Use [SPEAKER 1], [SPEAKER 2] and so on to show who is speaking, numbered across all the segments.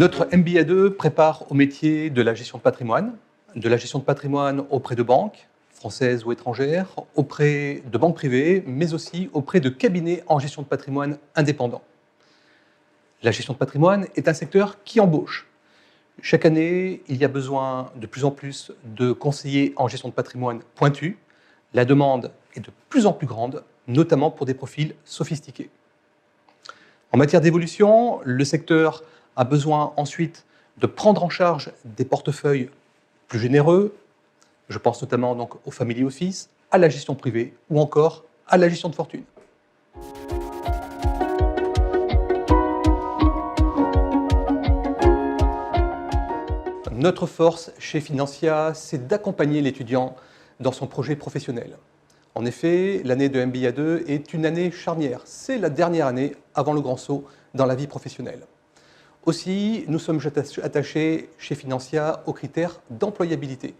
[SPEAKER 1] Notre MBA 2 prépare au métier de la gestion de patrimoine auprès de banques, françaises ou étrangères, auprès de banques privées, mais aussi auprès de cabinets en gestion de patrimoine indépendants. La gestion de patrimoine est un secteur qui embauche. Chaque année, il y a besoin de plus en plus de conseillers en gestion de patrimoine pointus. La demande est de plus en plus grande, notamment pour des profils sophistiqués. En matière d'évolution, le secteur a besoin ensuite de prendre en charge des portefeuilles plus généreux. Je pense notamment donc au family office, à la gestion privée ou encore à la gestion de fortune. Notre force chez Financia, c'est d'accompagner l'étudiant dans son projet professionnel. En effet, l'année de MBA 2 est une année charnière. C'est la dernière année avant le grand saut dans la vie professionnelle. Aussi, nous sommes attachés chez Financia aux critères d'employabilité.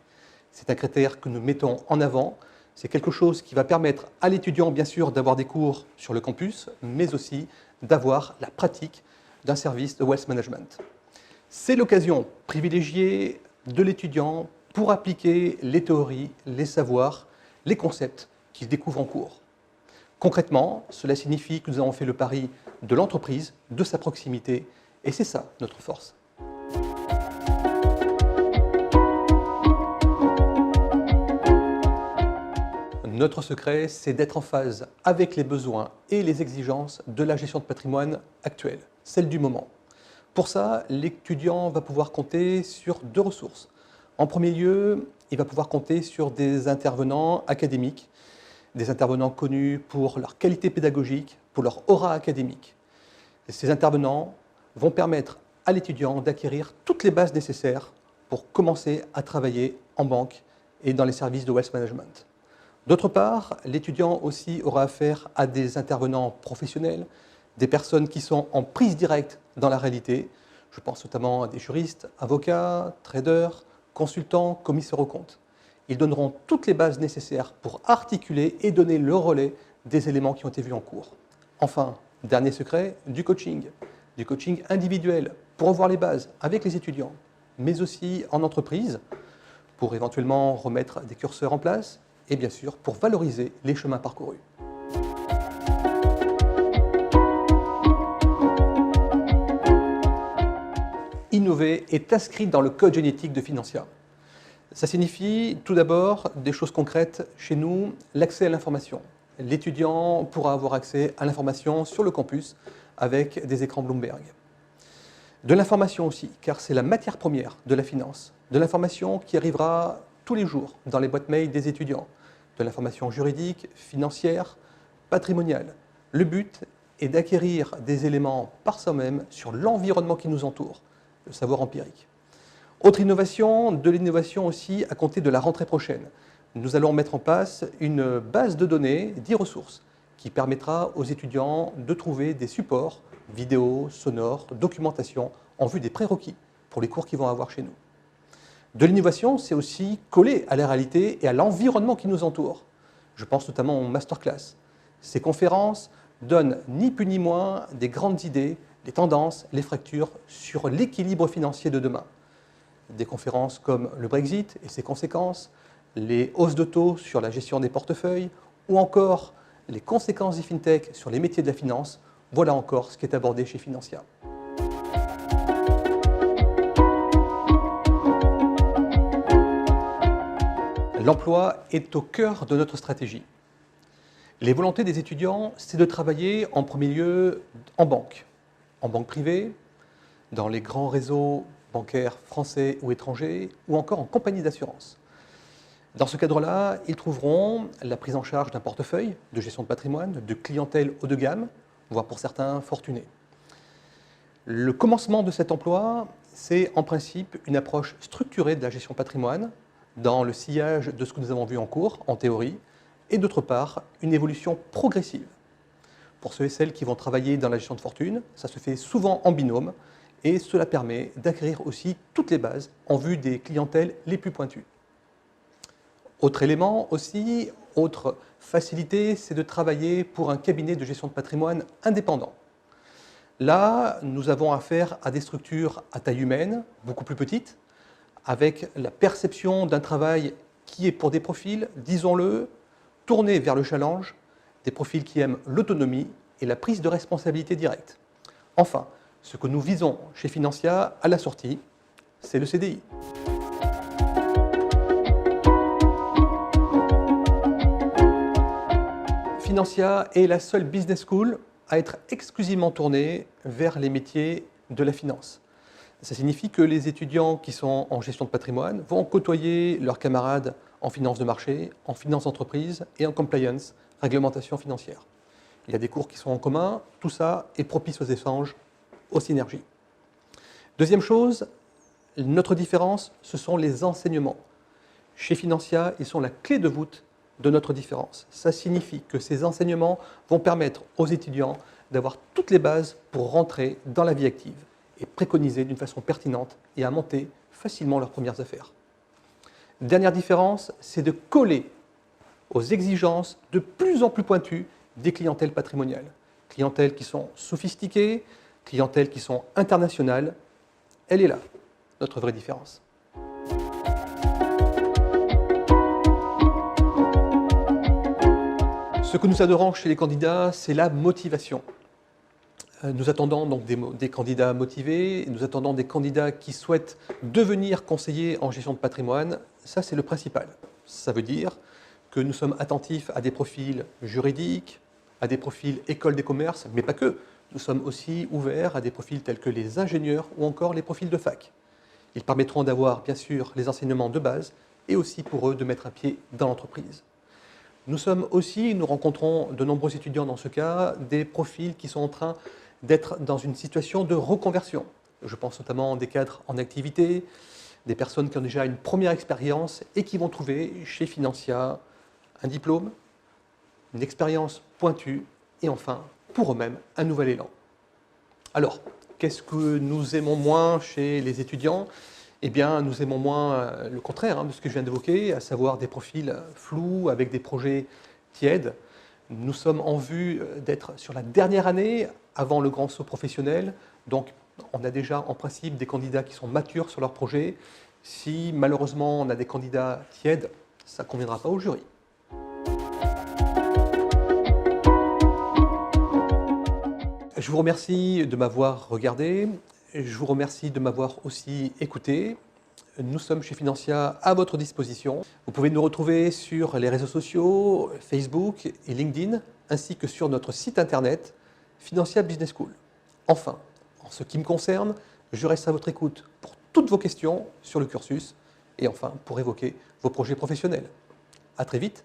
[SPEAKER 1] C'est un critère que nous mettons en avant. C'est quelque chose qui va permettre à l'étudiant, bien sûr, d'avoir des cours sur le campus, mais aussi d'avoir la pratique d'un service de wealth management. C'est l'occasion privilégiée de l'étudiant pour appliquer les théories, les savoirs, les concepts qu'il découvre en cours. Concrètement, cela signifie que nous avons fait le pari de l'entreprise, de sa proximité, et c'est ça notre force. Notre secret, c'est d'être en phase avec les besoins et les exigences de la gestion de patrimoine actuelle, celle du moment. Pour ça, l'étudiant va pouvoir compter sur deux ressources. En premier lieu, il va pouvoir compter sur des intervenants académiques, des intervenants connus pour leur qualité pédagogique, pour leur aura académique. Ces intervenants vont permettre à l'étudiant d'acquérir toutes les bases nécessaires pour commencer à travailler en banque et dans les services de wealth management. D'autre part, l'étudiant aussi aura affaire à des intervenants professionnels, des personnes qui sont en prise directe dans la réalité. Je pense notamment à des juristes, avocats, traders, consultants, commissaires aux comptes. Ils donneront toutes les bases nécessaires pour articuler et donner le relais des éléments qui ont été vus en cours. Enfin, dernier secret, du coaching individuel pour revoir les bases avec les étudiants, mais aussi en entreprise pour éventuellement remettre des curseurs en place et bien sûr pour valoriser les chemins parcourus. Innover est inscrit dans le code génétique de Financia. Ça signifie tout d'abord des choses concrètes chez nous, l'accès à l'information. L'étudiant pourra avoir accès à l'information sur le campus avec des écrans Bloomberg. De l'information aussi, car c'est la matière première de la finance. De l'information qui arrivera tous les jours dans les boîtes mail des étudiants. De l'information juridique, financière, patrimoniale. Le but est d'acquérir des éléments par soi-même sur l'environnement qui nous entoure, le savoir empirique. Autre innovation, de l'innovation aussi à compter de la rentrée prochaine. Nous allons mettre en place une base de données d'e-ressources qui permettra aux étudiants de trouver des supports, vidéos, sonores, documentation, en vue des prérequis pour les cours qu'ils vont avoir chez nous. De l'innovation, c'est aussi coller à la réalité et à l'environnement qui nous entoure. Je pense notamment aux masterclass. Ces conférences donnent ni plus ni moins des grandes idées, les tendances, les fractures sur l'équilibre financier de demain. Des conférences comme le Brexit et ses conséquences, les hausses de taux sur la gestion des portefeuilles ou encore les conséquences des fintech sur les métiers de la finance, voilà encore ce qui est abordé chez Financia. L'emploi est au cœur de notre stratégie. Les volontés des étudiants, c'est de travailler en premier lieu en banque privée, dans les grands réseaux bancaires français ou étrangers, ou encore en compagnie d'assurance. Dans ce cadre-là, ils trouveront la prise en charge d'un portefeuille de gestion de patrimoine, de clientèle haut de gamme, voire pour certains fortunés. Le commencement de cet emploi, c'est en principe une approche structurée de la gestion patrimoine, dans le sillage de ce que nous avons vu en cours, en théorie, et d'autre part, une évolution progressive. Pour ceux et celles qui vont travailler dans la gestion de fortune, ça se fait souvent en binôme, et cela permet d'acquérir aussi toutes les bases en vue des clientèles les plus pointues. Autre élément aussi, autre facilité, c'est de travailler pour un cabinet de gestion de patrimoine indépendant. Là, nous avons affaire à des structures à taille humaine, beaucoup plus petites, avec la perception d'un travail qui est pour des profils, disons-le, tournés vers le challenge, des profils qui aiment l'autonomie et la prise de responsabilité directe. Enfin, ce que nous visons chez Financia à la sortie, c'est le CDI. Financia est la seule business school à être exclusivement tournée vers les métiers de la finance. Ça signifie que les étudiants qui sont en gestion de patrimoine vont côtoyer leurs camarades en finance de marché, en finance d'entreprise et en compliance, réglementation financière. Il y a des cours qui sont en commun, tout ça est propice aux échanges, aux synergies. Deuxième chose, notre différence, ce sont les enseignements. Chez Financia, ils sont la clé de voûte de notre différence. Ça signifie que ces enseignements vont permettre aux étudiants d'avoir toutes les bases pour rentrer dans la vie active et préconiser d'une façon pertinente et à monter facilement leurs premières affaires. Dernière différence, c'est de coller aux exigences de plus en plus pointues des clientèles patrimoniales. Clientèles qui sont sophistiquées, clientèles qui sont internationales. Elle est là, notre vraie différence. Ce que nous adorons chez les candidats, c'est la motivation. Nous attendons donc des candidats motivés, nous attendons des candidats qui souhaitent devenir conseillers en gestion de patrimoine. Ça, c'est le principal. Ça veut dire que nous sommes attentifs à des profils juridiques, à des profils école des commerces, mais pas que. Nous sommes aussi ouverts à des profils tels que les ingénieurs ou encore les profils de fac. Ils permettront d'avoir, bien sûr, les enseignements de base et aussi pour eux de mettre un pied dans l'entreprise. Nous sommes aussi, nous rencontrons de nombreux étudiants dans ce cas, des profils qui sont en train d'être dans une situation de reconversion. Je pense notamment des cadres en activité, des personnes qui ont déjà une première expérience et qui vont trouver chez Financia un diplôme, une expérience pointue et enfin, pour eux-mêmes, un nouvel élan. Alors, qu'est-ce que nous aimons moins chez les étudiants ? Eh bien, nous aimons moins le contraire de ce que je viens d'évoquer, à savoir des profils flous avec des projets tièdes. Nous sommes en vue d'être sur la dernière année avant le grand saut professionnel. Donc, on a déjà en principe des candidats qui sont matures sur leur projet. Si malheureusement on a des candidats tièdes, ça ne conviendra pas au jury. Je vous remercie de m'avoir regardé. Je vous remercie de m'avoir aussi écouté. Nous sommes chez Financia à votre disposition. Vous pouvez nous retrouver sur les réseaux sociaux, Facebook et LinkedIn, ainsi que sur notre site internet Financia Business School. Enfin, en ce qui me concerne, je reste à votre écoute pour toutes vos questions sur le cursus et enfin pour évoquer vos projets professionnels. À très vite.